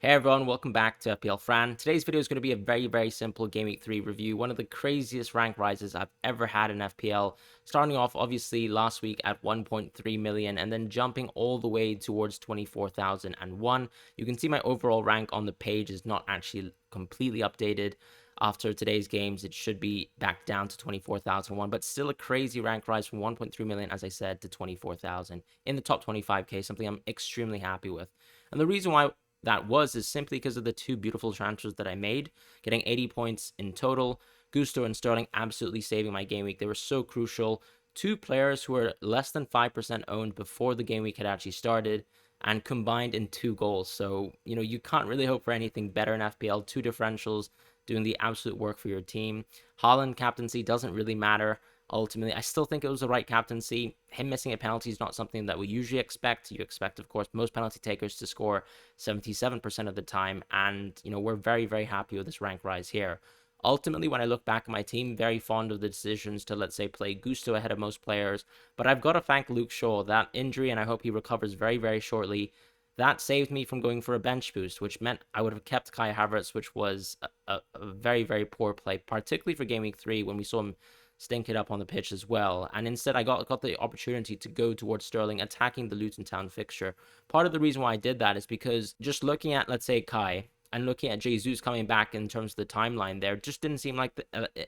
Hey everyone, welcome back to FPL Fran. Today's video is going to be a very simple Game Week 3 review, one of the craziest rank rises I've ever had in FPL. Starting off obviously last week at 1.3 million and then jumping all the way towards 24,001. You can see my overall rank on the page is not actually completely updated. After today's games, it should be back down to 24,001, but still a crazy rank rise from 1.3 million, as I said, to 24,000 in the top 25k, something I'm extremely happy with. And the reason why that is simply because of the two beautiful transfers that I made, getting 80 points in total. Gusto and Sterling absolutely saving my game week. They were so crucial. Two players who were less than 5% owned before the game week had actually started and combined in 2 goals. So, you can't really hope for anything better in FPL. Two differentials doing the absolute work for your team. Haaland captaincy doesn't really matter. Ultimately, I still think it was the right captaincy. Him missing a penalty is not something that we usually expect. You expect, of course, most penalty takers to score 77% of the time. And, we're very happy with this rank rise here. Ultimately, when I look back at my team, very fond of the decisions to, let's say, play Gusto ahead of most players. But I've got to thank Luke Shaw. That injury, and I hope he recovers very shortly, that saved me from going for a bench boost, which meant I would have kept Kai Havertz, which was a very poor play, particularly for Game Week 3 when we saw him stink it up on the pitch as well. And instead, I got the opportunity to go towards Sterling, attacking the Luton Town fixture. Part of the reason why I did that is because just looking at, let's say, Kai, and looking at Jesus coming back in terms of the timeline there, just didn't seem like,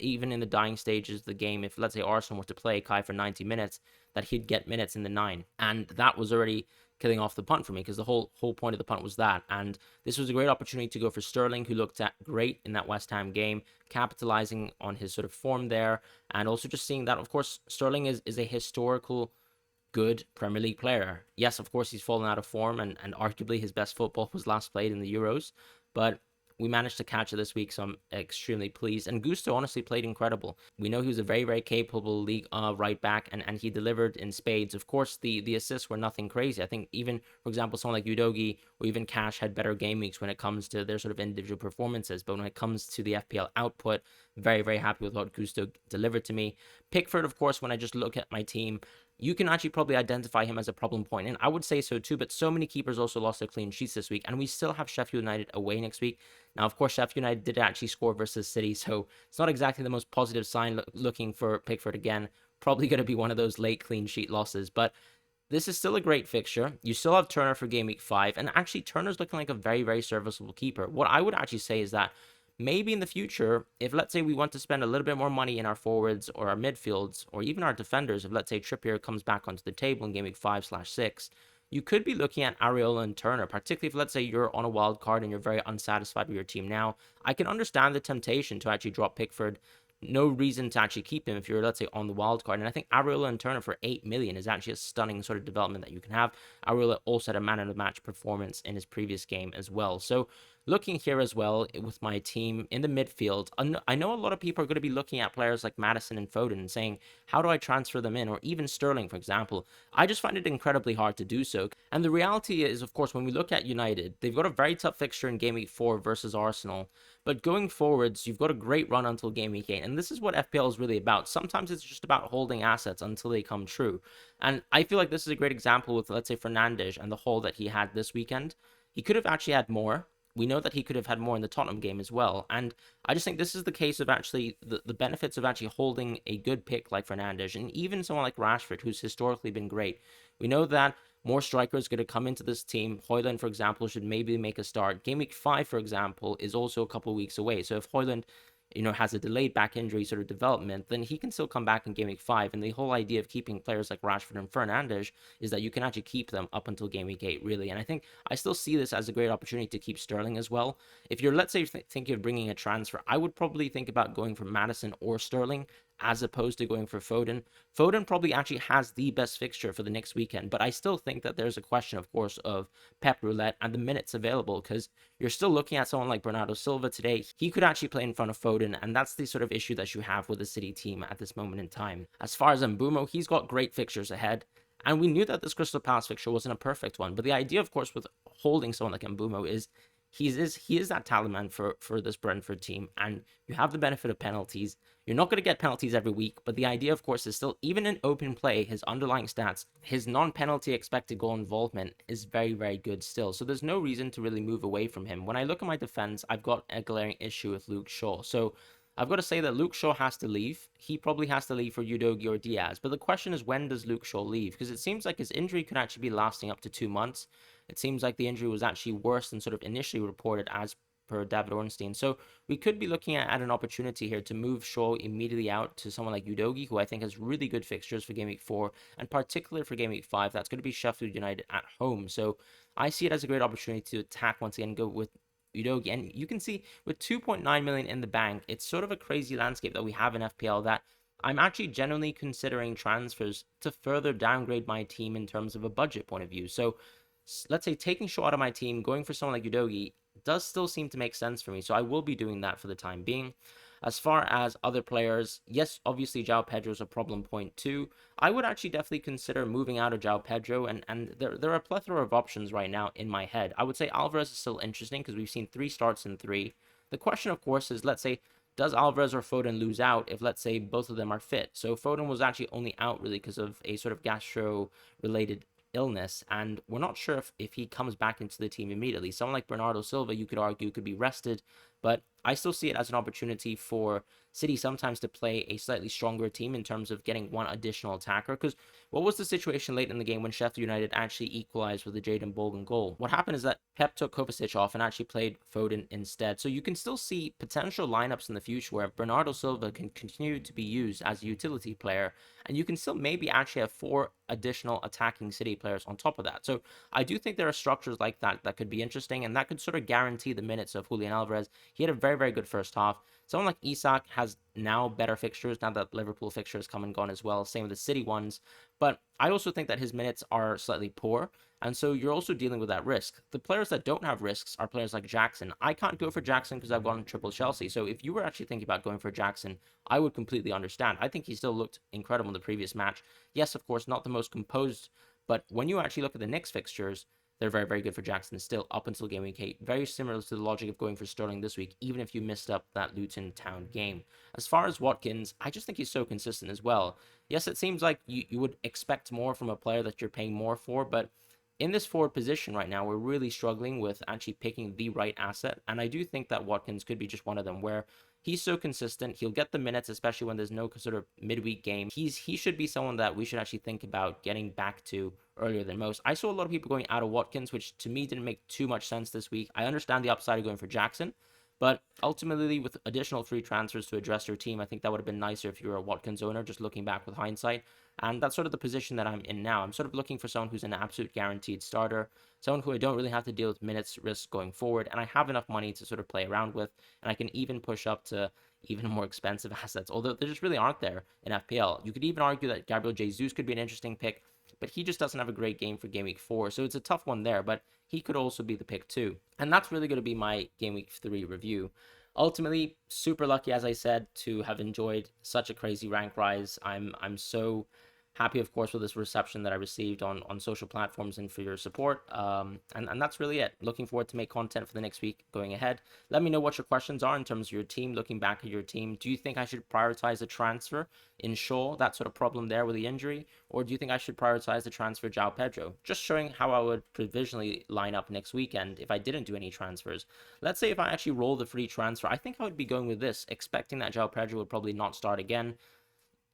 even in the dying stages of the game, if, let's say, Arsenal were to play Kai for 90 minutes, that he'd get minutes in the 9. And that was already killing off the punt for me, because the whole point of the punt was that. And this was a great opportunity to go for Sterling, who looked at great in that West Ham game, capitalizing on his sort of form there, and also just seeing that, of course, Sterling is a historical good Premier League player. Yes, of course, he's fallen out of form, and arguably his best football was last played in the Euros, but we managed to catch it this week, so I'm extremely pleased. And Gusto honestly played incredible. We know he was a very capable league right back, and he delivered in spades. Of course, the assists were nothing crazy. I think even, for example, someone like Udogi or even Cash had better game weeks when it comes to their sort of individual performances. But when it comes to the FPL output, very happy with what Gusto delivered to me. Pickford, of course, when I just look at my team, you can actually probably identify him as a problem point, and I would say so too, but so many keepers also lost their clean sheets this week, and we still have Sheffield United away next week. Now, of course, Sheffield United did actually score versus City, so it's not exactly the most positive sign looking for Pickford again. Probably going to be one of those late clean sheet losses, but this is still a great fixture. You still have Turner for Game Week 5, and actually Turner's looking like a very serviceable keeper. What I would actually say is that maybe in the future, if let's say we want to spend a little bit more money in our forwards or our midfields or even our defenders, if let's say Trippier comes back onto the table in Game Week 5/6, you could be looking at Areola and Turner, particularly if let's say you're on a wild card and you're very unsatisfied with your team now. I can understand the temptation to actually drop Pickford. No reason to actually keep him if you're, let's say, on the wild card. And I think Areola and Turner for 8 million is actually a stunning sort of development that you can have. Areola also had a man of the match performance in his previous game as well. So looking here as well with my team in the midfield, I know a lot of people are going to be looking at players like Maddison and Foden and saying, how do I transfer them in? Or even Sterling, for example. I just find it incredibly hard to do so. And the reality is, of course, when we look at United, they've got a very tough fixture in Game Week 4 versus Arsenal. But going forwards, you've got a great run until Game Week 8. And this is what FPL is really about. Sometimes it's just about holding assets until they come true. And I feel like this is a great example with, let's say, Fernandes and the haul that he had this weekend. He could have actually had more. We know that he could have had more in the Tottenham game as well. And I just think this is the case of actually the benefits of actually holding a good pick like Fernandes and even someone like Rashford, who's historically been great. We know that more strikers going to come into this team. Højlund, for example, should maybe make a start. Game Week 5, for example, is also a couple of weeks away. So if Højlund has a delayed back injury sort of development, then he can still come back in Game Week 5. And the whole idea of keeping players like Rashford and Fernandes is that you can actually keep them up until Game Week 8, really. And I think I still see this as a great opportunity to keep Sterling as well. If you're, let's say, thinking of bringing a transfer, I would probably think about going for Maddison or Sterling as opposed to going for Foden. Foden probably actually has the best fixture for the next weekend, but I still think that there's a question, of course, of Pep Roulette and the minutes available, because you're still looking at someone like Bernardo Silva today. He could actually play in front of Foden, and that's the sort of issue that you have with the City team at this moment in time. As far as Mbeumo, he's got great fixtures ahead. And we knew that this Crystal Palace fixture wasn't a perfect one. But the idea, of course, with holding someone like Mbeumo is he is that talisman for this Brentford team, and you have the benefit of penalties. You're not going to get penalties every week, but the idea, of course, is still, even in open play, his underlying stats, his non-penalty expected goal involvement is very, very good still. So there's no reason to really move away from him. When I look at my defense, I've got a glaring issue with Luke Shaw. So I've got to say that Luke Shaw has to leave. He probably has to leave for Udogie or Diaz. But the question is, when does Luke Shaw leave? Because it seems like his injury could actually be lasting up to 2 months. It seems like the injury was actually worse than sort of initially reported as per David Ornstein. So we could be looking at an opportunity here to move Shaw immediately out to someone like Udogie, who I think has really good fixtures for Game Week 4, and particularly for Game Week 5. That's going to be Sheffield United at home. So I see it as a great opportunity to attack once again, go with Udogie. And you can see with 2.9 million in the bank, it's sort of a crazy landscape that we have in FPL that I'm actually genuinely considering transfers to further downgrade my team in terms of a budget point of view. So let's say taking Shaw out of my team, going for someone like Udogie does still seem to make sense for me. So I will be doing that for the time being. As far as other players, yes, obviously João Pedro is a problem point too. I would actually definitely consider moving out of João Pedro, and there are a plethora of options right now in my head. I would say Alvarez is still interesting because we've seen 3 starts in 3. The question, of course, is let's say, does Alvarez or Foden lose out if, let's say, both of them are fit? So Foden was actually only out really because of a sort of gastro-related illness, and we're not sure if he comes back into the team immediately. Someone like Bernardo Silva, you could argue, could be rested, but I still see it as an opportunity for City sometimes to play a slightly stronger team in terms of getting one additional attacker. Because what was the situation late in the game when Sheffield United actually equalized with the Jadon Bourne goal? What happened is that Pep took Kovacic off and actually played Foden instead. So you can still see potential lineups in the future where Bernardo Silva can continue to be used as a utility player, and you can still maybe actually have 4 additional attacking City players on top of that. So I do think there are structures like that that could be interesting, and that could sort of guarantee the minutes of Julian Alvarez. He had a very, very good first half. Someone like Isak has now better fixtures now that Liverpool fixtures come and gone as well. Same with the City ones. But I also think that his minutes are slightly poor. And so you're also dealing with that risk. The players that don't have risks are players like Jackson. I can't go for Jackson because I've gone triple Chelsea. So if you were actually thinking about going for Jackson, I would completely understand. I think he still looked incredible in the previous match. Yes, of course, not the most composed, but when you actually look at the Knicks fixtures, they're very, very good for Jackson still up until game week 8. Very similar to the logic of going for Sterling this week, even if you missed up that Luton Town game. As far as Watkins, I just think he's so consistent as well. Yes, it seems like you would expect more from a player that you're paying more for, but in this forward position right now, we're really struggling with actually picking the right asset. And I do think that Watkins could be just one of them where he's so consistent. He'll get the minutes, especially when there's no sort of midweek game. He should be someone that we should actually think about getting back to earlier than most. I saw a lot of people going out of Watkins, which to me didn't make too much sense this week. I understand the upside of going for Jackson, but ultimately, with additional free transfers to address your team, I think that would have been nicer if you were a Watkins owner, just looking back with hindsight. And that's sort of the position that I'm in now. I'm sort of looking for someone who's an absolute guaranteed starter, someone who I don't really have to deal with minutes risk going forward, and I have enough money to sort of play around with, and I can even push up to even more expensive assets, although there just really aren't there in FPL. You could even argue that Gabriel Jesus could be an interesting pick, but he just doesn't have a great game for Game Week 4, so it's a tough one there, but he could also be the pick too. And that's really going to be my Game Week 3 review. Ultimately, super lucky, as I said, to have enjoyed such a crazy rank rise. I'm so happy, of course, with this reception that I received on social platforms and for your support. And that's really it. Looking forward to make content for the next week going ahead. Let me know what your questions are in terms of your team, looking back at your team. Do you think I should prioritize a transfer in Shaw, that sort of problem there with the injury? Or do you think I should prioritize the transfer João Pedro? Just showing how I would provisionally line up next weekend if I didn't do any transfers. Let's say if I actually roll the free transfer, I think I would be going with this, expecting that João Pedro would probably not start again.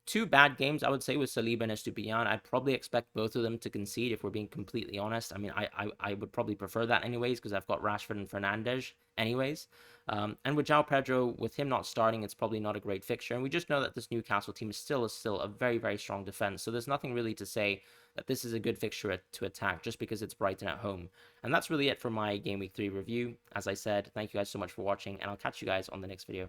2 bad games, I would say, with Saliba and Estupiñán. I'd probably expect both of them to concede if we're being completely honest. I mean, I would probably prefer that anyways because I've got Rashford and Fernandes anyways. And with João Pedro, with him not starting, it's probably not a great fixture. And we just know that this Newcastle team is still a very, very strong defense. So there's nothing really to say that this is a good fixture to attack just because it's Brighton at home. And that's really it for my Game Week 3 review. As I said, thank you guys so much for watching, and I'll catch you guys on the next video.